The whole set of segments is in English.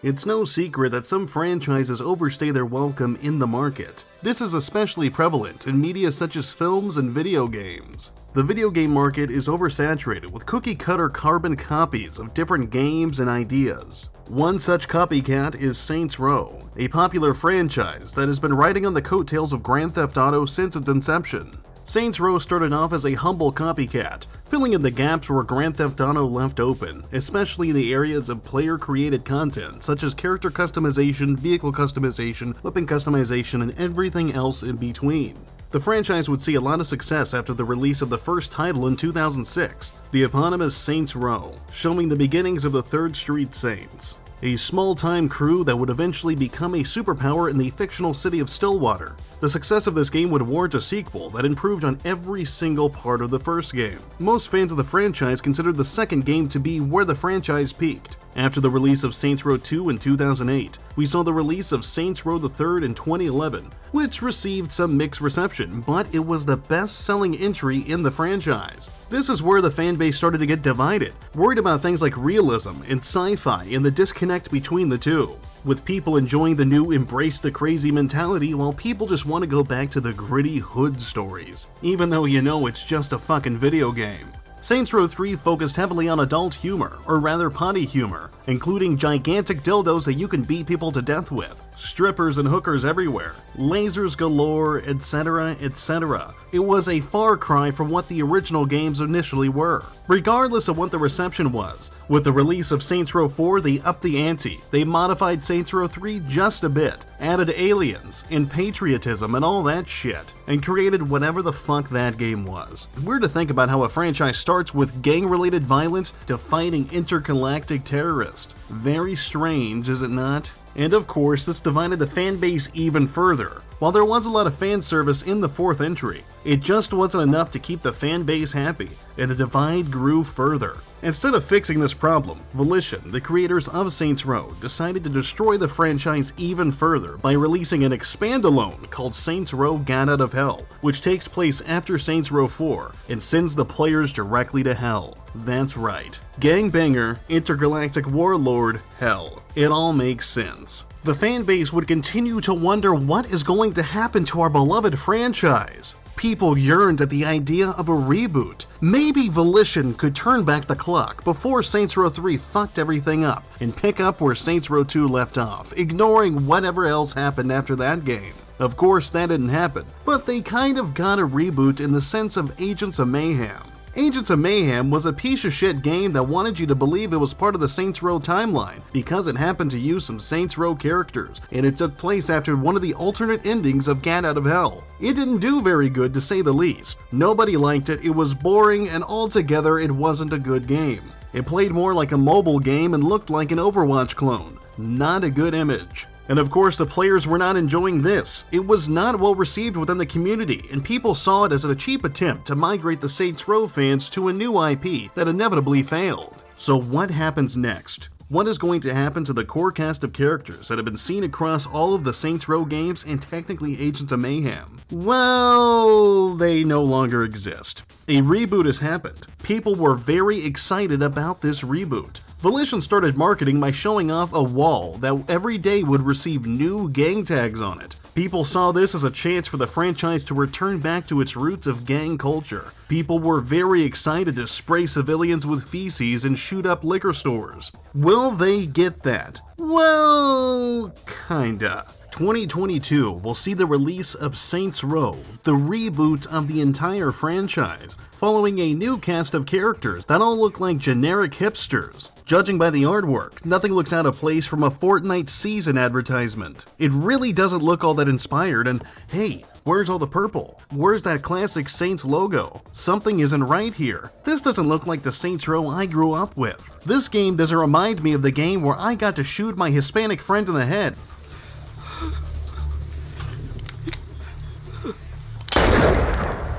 It's no secret that some franchises overstay their welcome in the market. This is especially prevalent in media such as films and video games. The video game market is oversaturated with cookie-cutter carbon copies of different games and ideas. One such copycat is Saints Row, a popular franchise that has been riding on the coattails of Grand Theft Auto since its inception. Saints Row started off as a humble copycat, filling in the gaps where Grand Theft Auto left open, especially in the areas of player-created content such as character customization, vehicle customization, weapon customization, and everything else in between. The franchise would see a lot of success after the release of the first title in 2006, the eponymous Saints Row, showing the beginnings of the 3rd Street Saints, a small-time crew that would eventually become a superpower in the fictional city of Stillwater. The success of this game would warrant a sequel that improved on every single part of the first game. Most fans of the franchise considered the second game to be where the franchise peaked. After the release of Saints Row 2 in 2008, we saw the release of Saints Row III in 2011, which received some mixed reception, but it was the best-selling entry in the franchise. This is where the fanbase started to get divided, worried about things like realism and sci-fi and the disconnect between the two, with people enjoying the new embrace the crazy mentality while people just want to go back to the gritty hood stories, even though you know it's just a fucking video game. Saints Row 3 focused heavily on adult humor, or rather potty humor, including gigantic dildos that you can beat people to death with, strippers and hookers everywhere, lasers galore, etc., etc. It was a far cry from what the original games initially were. Regardless of what the reception was, with the release of Saints Row 4 they upped the ante. They modified Saints Row 3 just a bit, added aliens and patriotism and all that shit, and created whatever the fuck that game was. Weird to think about how a franchise starts with gang-related violence to fighting intergalactic terrorists. Very strange, is it not? And of course, this divided the fanbase even further. While there was a lot of fan service in the 4th entry, it just wasn't enough to keep the fanbase happy, and the divide grew further. Instead of fixing this problem, Volition, the creators of Saints Row, decided to destroy the franchise even further by releasing an expand-alone called Saints Row Gat Out of Hell, which takes place after Saints Row 4 and sends the players directly to hell. That's right. Gangbanger, intergalactic warlord, hell. It all makes sense. The fanbase would continue to wonder what is going to happen to our beloved franchise. People yearned at the idea of a reboot. Maybe Volition could turn back the clock before Saints Row 3 fucked everything up and pick up where Saints Row 2 left off, ignoring whatever else happened after that game. Of course, that didn't happen, but they kind of got a reboot in the sense of Agents of Mayhem. Agents of Mayhem was a piece of shit game that wanted you to believe it was part of the Saints Row timeline because it happened to use some Saints Row characters, and it took place after one of the alternate endings of Gat Out of Hell. It didn't do very good to say the least. Nobody liked it, it was boring, and altogether it wasn't a good game. It played more like a mobile game and looked like an Overwatch clone. Not a good image. And of course, the players were not enjoying this. It was not well received within the community, and people saw it as a cheap attempt to migrate the Saints Row fans to a new IP that inevitably failed. So what happens next? What is going to happen to the core cast of characters that have been seen across all of the Saints Row games and technically Agents of Mayhem? Well, they no longer exist. A reboot has happened. People were very excited about this reboot. Volition started marketing by showing off a wall that every day would receive new gang tags on it. People saw this as a chance for the franchise to return back to its roots of gang culture. People were very excited to spray civilians with feces and shoot up liquor stores. Will they get that? Well, kinda. 2022 will see the release of Saints Row, the reboot of the entire franchise, following a new cast of characters that all look like generic hipsters. Judging by the artwork, nothing looks out of place from a Fortnite season advertisement. It really doesn't look all that inspired, and hey, where's all the purple? Where's that classic Saints logo? Something isn't right here. This doesn't look like the Saints Row I grew up with. This game doesn't remind me of the game where I got to shoot my Hispanic friend in the head.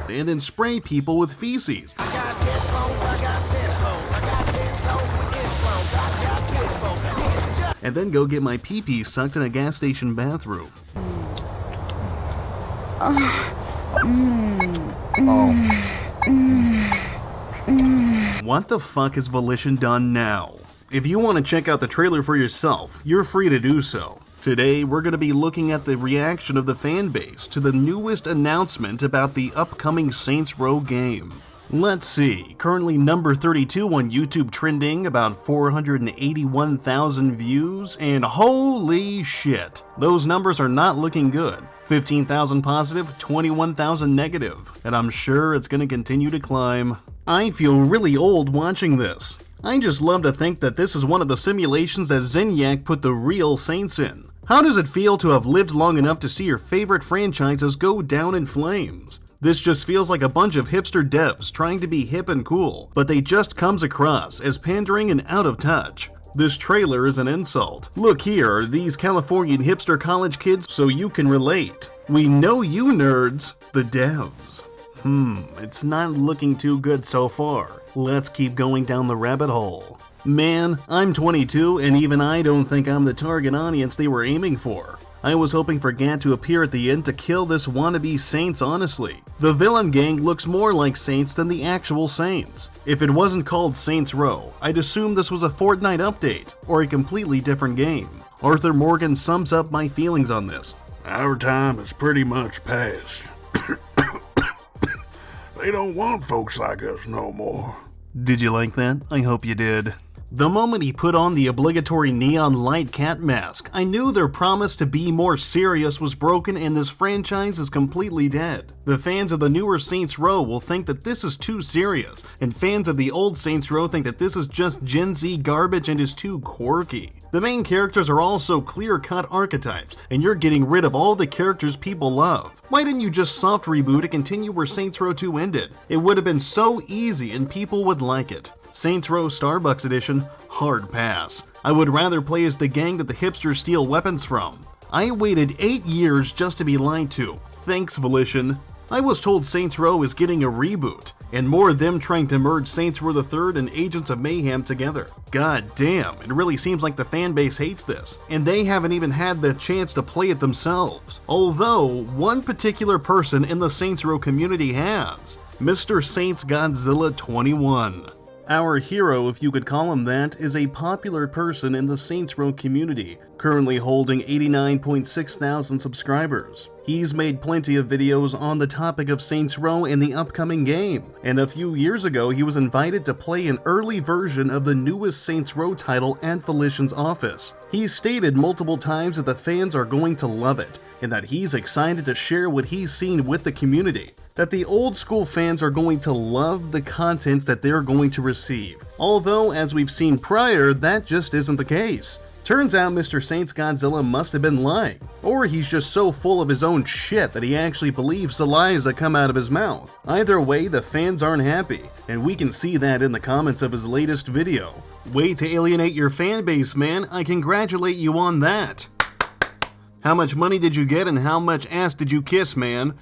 And then spray people with feces. And then go get my pee-pee sucked in a gas station bathroom. What the fuck has Volition done now? If you want to check out the trailer for yourself, you're free to do so. Today, we're going to be looking at the reaction of the fanbase to the newest announcement about the upcoming Saints Row game. Let's see, currently number 32 on YouTube trending, about 481,000 views, and holy shit, those numbers are not looking good. 15,000 positive, 21,000 negative, and I'm sure it's going to continue to climb. I feel really old watching this. I just love to think that this is one of the simulations that Zinyak put the real Saints in. How does it feel to have lived long enough to see your favorite franchises go down in flames? This just feels like a bunch of hipster devs trying to be hip and cool, but they just comes across as pandering and out of touch. This trailer is an insult. Look here are these Californian hipster college kids so you can relate. We know you nerds, the devs. It's not looking too good so far. Let's keep going down the rabbit hole. Man, I'm 22 and even I don't think I'm the target audience they were aiming for. I was hoping for Gant to appear at the end to kill this wannabe Saints honestly. The villain gang looks more like Saints than the actual Saints. If it wasn't called Saints Row, I'd assume this was a Fortnite update, or a completely different game. Arthur Morgan sums up my feelings on this. Our time is pretty much past. They don't want folks like us no more. Did you like that? I hope you did. The moment he put on the obligatory neon light cat mask, I knew their promise to be more serious was broken and this franchise is completely dead. The fans of the newer Saints Row will think that this is too serious, and fans of the old Saints Row think that this is just Gen Z garbage and is too quirky. The main characters are also clear-cut archetypes, and you're getting rid of all the characters people love. Why didn't you just soft reboot and continue where Saints Row 2 ended? It would have been so easy and people would like it. Saints Row Starbucks Edition, hard pass. I would rather play as the gang that the hipsters steal weapons from. I waited 8 years just to be lied to. Thanks, Volition. I was told Saints Row is getting a reboot, and more of them trying to merge Saints Row III and Agents of Mayhem together. God damn, it really seems like the fanbase hates this, and they haven't even had the chance to play it themselves. Although, one particular person in the Saints Row community has. Mr. Saints Godzilla 21. Our hero, if you could call him that, is a popular person in the Saints Row community, currently holding 89.6 thousand subscribers. He's made plenty of videos on the topic of Saints Row and the upcoming game, and a few years ago he was invited to play an early version of the newest Saints Row title at Volition's office. He's stated multiple times that the fans are going to love it, and that he's excited to share what he's seen with the community. That the old school fans are going to love the content that they're going to receive. Although, as we've seen prior, that just isn't the case. Turns out Mr. Saints Godzilla must have been lying, or he's just so full of his own shit that he actually believes the lies that come out of his mouth. Either way, the fans aren't happy, and we can see that in the comments of his latest video. Way to alienate your fan base, man. I congratulate you on that. How much money did you get and how much ass did you kiss, man?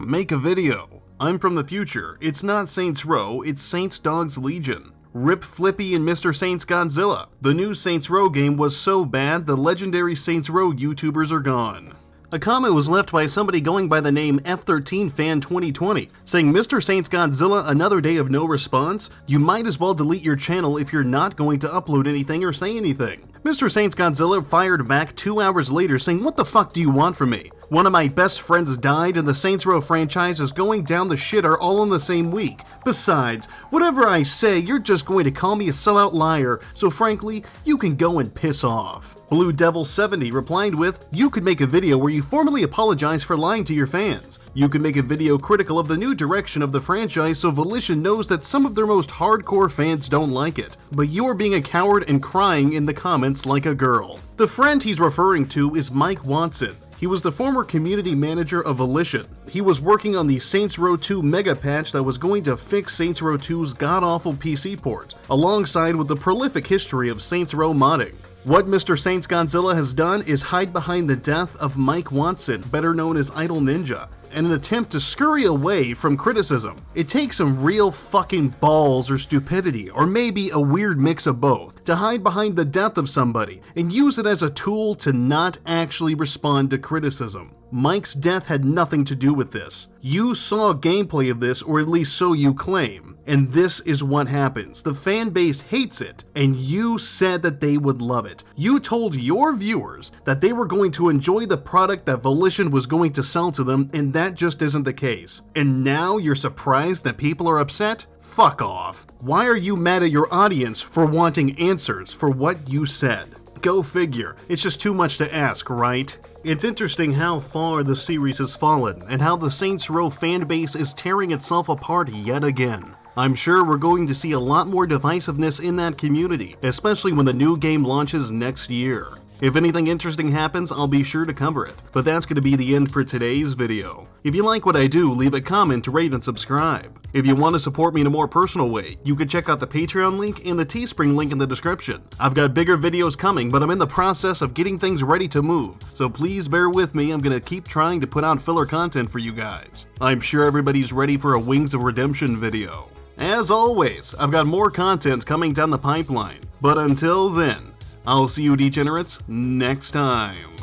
Make a video. I'm from the future. It's not Saints Row, it's Saints Dogs Legion. Rip Flippy and Mr. Saints Godzilla. The new Saints Row game was so bad, the legendary Saints Row YouTubers are gone. A comment was left by somebody going by the name F13Fan2020, saying, Mr. Saints Godzilla, another day of no response? You might as well delete your channel if you're not going to upload anything or say anything. Mr. Saints Godzilla fired back 2 hours later saying, what the fuck do you want from me? One of my best friends died and the Saints Row franchise is going down the shitter all in the same week. Besides, whatever I say, you're just going to call me a sellout liar, so frankly, you can go and piss off. Blue Devil 70 replied with, you could make a video where you formally apologize for lying to your fans. You could make a video critical of the new direction of the franchise so Volition knows that some of their most hardcore fans don't like it. But you're being a coward and crying in the comments like a girl. The friend he's referring to is Mike Watson. He was the former community manager of Volition. He was working on the Saints Row 2 mega patch that was going to fix Saints Row 2's god-awful PC port, alongside with the prolific history of Saints Row modding. What Mr. Saints Godzilla has done is hide behind the death of Mike Watson, better known as Idle Ninja, in an attempt to scurry away from criticism. It takes some real fucking balls or stupidity, or maybe a weird mix of both, to hide behind the death of somebody and use it as a tool to not actually respond to criticism. Mike's death had nothing to do with this. You saw gameplay of this, or at least so you claim, and this is what happens. The fan base hates it, and you said that they would love it. You told your viewers that they were going to enjoy the product that Volition was going to sell to them, and that just isn't the case. And now you're surprised that people are upset? Fuck off. Why are you mad at your audience for wanting answers for what you said? Go figure. It's just too much to ask, right? It's interesting how far the series has fallen, and how the Saints Row fanbase is tearing itself apart yet again. I'm sure we're going to see a lot more divisiveness in that community, especially when the new game launches next year. If anything interesting happens, I'll be sure to cover it, but that's going to be the end for today's video. If you like what I do, leave a comment, rate, and subscribe. If you want to support me in a more personal way, you can check out the Patreon link and the Teespring link in the description. I've got bigger videos coming, but I'm in the process of getting things ready to move, so please bear with me. I'm going to keep trying to put out filler content for you guys. I'm sure everybody's ready for a Wings of Redemption video. As always, I've got more content coming down the pipeline, but until then, I'll see you degenerates next time.